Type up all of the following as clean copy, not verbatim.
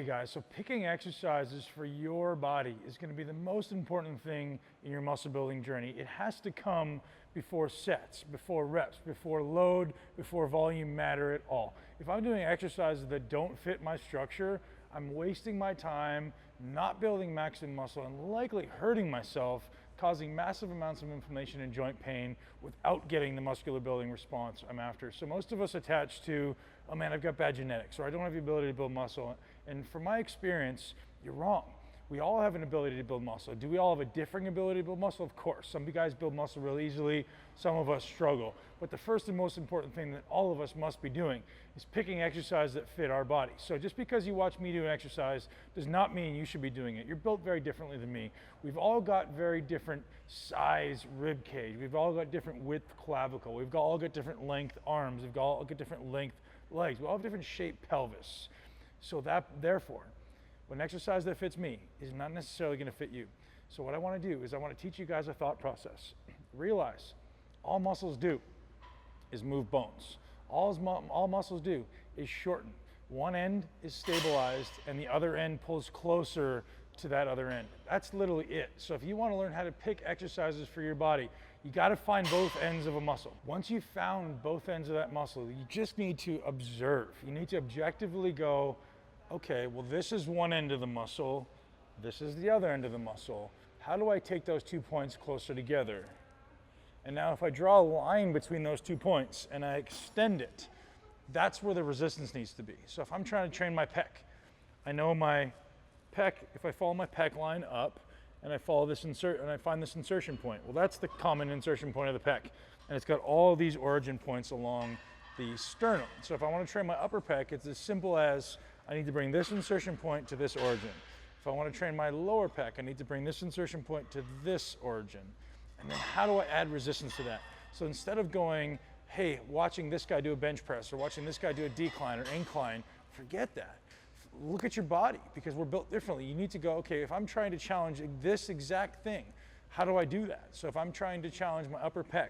Okay guys, so picking exercises for your body is going to be the most important thing in your muscle building journey. It has to come before sets, before reps, before load, before volume matter at all. If I'm doing exercises that don't fit my structure, I'm wasting my time, not building maximum muscle, and likely hurting myself, causing massive amounts of inflammation and joint pain without getting the muscular building response I'm after. So most of us attach to, oh man, I've got bad genetics, or I don't have the ability to build muscle. And from my experience, you're wrong. We all have an ability to build muscle. Do we all have a differing ability to build muscle? Of course. Some guys build muscle really easily, some of us struggle. But the first and most important thing that all of us must be doing is picking exercise that fit our body. So just because you watch me do an exercise does not mean you should be doing it. You're built very differently than me. We've all got very different size rib cage. We've all got different width clavicle. We've all got different length arms. We've all got different length legs. We all have different shaped pelvis. So therefore, an exercise that fits me is not necessarily going to fit you. So what I want to do is I want to teach you guys a thought process. Realize all muscles do is move bones. All muscles do is shorten. One end is stabilized and the other end pulls closer to that other end. That's literally it. So if you want to learn how to pick exercises for your body, you got to find both ends of a muscle. Once you've found both ends of that muscle, you just need to observe. You need to objectively go, okay, well, this is one end of the muscle, this is the other end of the muscle. How do I take those 2 points closer together? And now if I draw a line between those 2 points and I extend it, that's where the resistance needs to be. So if I'm trying to train my pec, I know my pec, if I follow my pec line up and I follow this and I find this insertion point, well, that's the common insertion point of the pec. And it's got all these origin points along the sternum. So if I want to train my upper pec, it's as simple as I need to bring this insertion point to this origin. If I want to train my lower pec, I need to bring this insertion point to this origin. And then how do I add resistance to that? So instead of going, hey, watching this guy do a bench press or watching this guy do a decline or incline, forget that. Look at your body, because we're built differently. You need to go, okay, if I'm trying to challenge this exact thing, how do I do that? So if I'm trying to challenge my upper pec,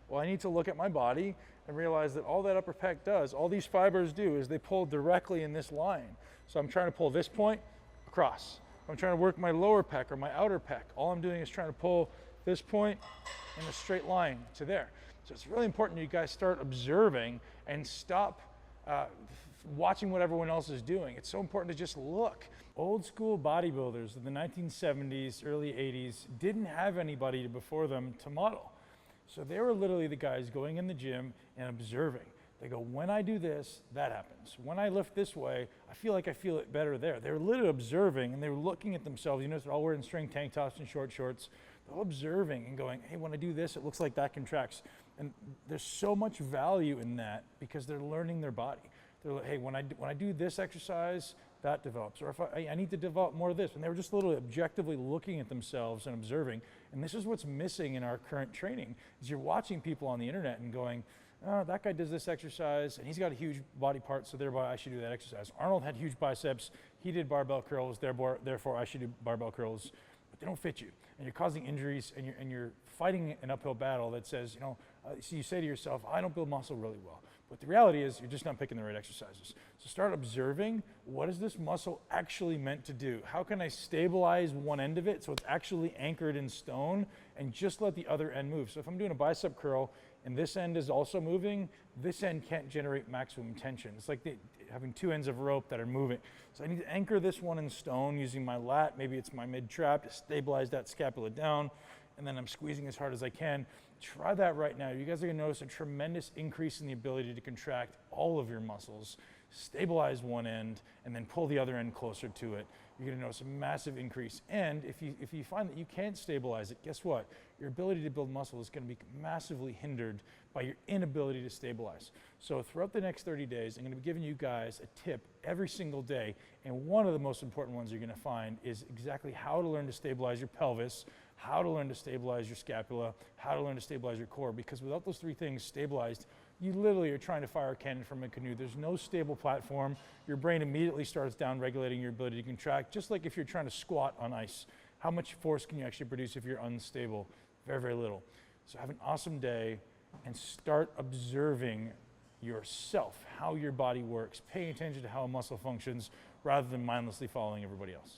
well, I need to look at my body and realize that all that upper pec does, all these fibers do, is they pull directly in this line. So I'm trying to pull this point across. If I'm trying to work my lower pec or my outer pec, all I'm doing is trying to pull this point in a straight line to there. So it's really important you guys start observing and stop watching what everyone else is doing. It's so important to just look. Old school bodybuilders in the 1970s, early 80s didn't have anybody before them to model. So they were literally the guys going in the gym and observing. They go, when I do this, that happens. When I lift this way, I feel like I feel it better there. They were literally observing and they were looking at themselves. You notice they're all wearing string tank tops and short shorts. They're all observing and going, hey, when I do this, it looks like that contracts. And there's so much value in that because they're learning their body. They're like, hey, when I do this exercise, that develops. Or if I need to develop more of this. And they were just literally objectively looking at themselves and observing. And this is what's missing in our current training, is you're watching people on the internet and going, oh, that guy does this exercise and he's got a huge body part, so thereby I should do that exercise. Arnold had huge biceps, he did barbell curls, therefore I should do barbell curls. But they don't fit you, and you're causing injuries, and you're fighting an uphill battle that says, so you say to yourself, I don't build muscle really well. But the reality is you're just not picking the right exercises. So start observing, what is this muscle actually meant to do? How can I stabilize one end of it so it's actually anchored in stone, and just let the other end move? So if I'm doing a bicep curl and this end is also moving, this end can't generate maximum tension. It's like having two ends of rope that are moving. So I need to anchor this one in stone using my lat, maybe it's my mid-trap, to stabilize that scapula down, and then I'm squeezing as hard as I can. Try that right now. You guys are gonna notice a tremendous increase in the ability to contract all of your muscles, stabilize one end, and then pull the other end closer to it. You're gonna notice a massive increase. And if you find that you can't stabilize it, guess what? Your ability to build muscle is gonna be massively hindered by your inability to stabilize. So throughout the next 30 days, I'm gonna be giving you guys a tip every single day. And one of the most important ones you're gonna find is exactly how to learn to stabilize your pelvis, how to learn to stabilize your scapula, how to learn to stabilize your core. Because without those three things stabilized, you literally are trying to fire a cannon from a canoe. There's no stable platform. Your brain immediately starts down regulating your ability to contract, just like if you're trying to squat on ice. How much force can you actually produce if you're unstable? Very, very little. So have an awesome day and start observing yourself, how your body works, paying attention to how a muscle functions rather than mindlessly following everybody else.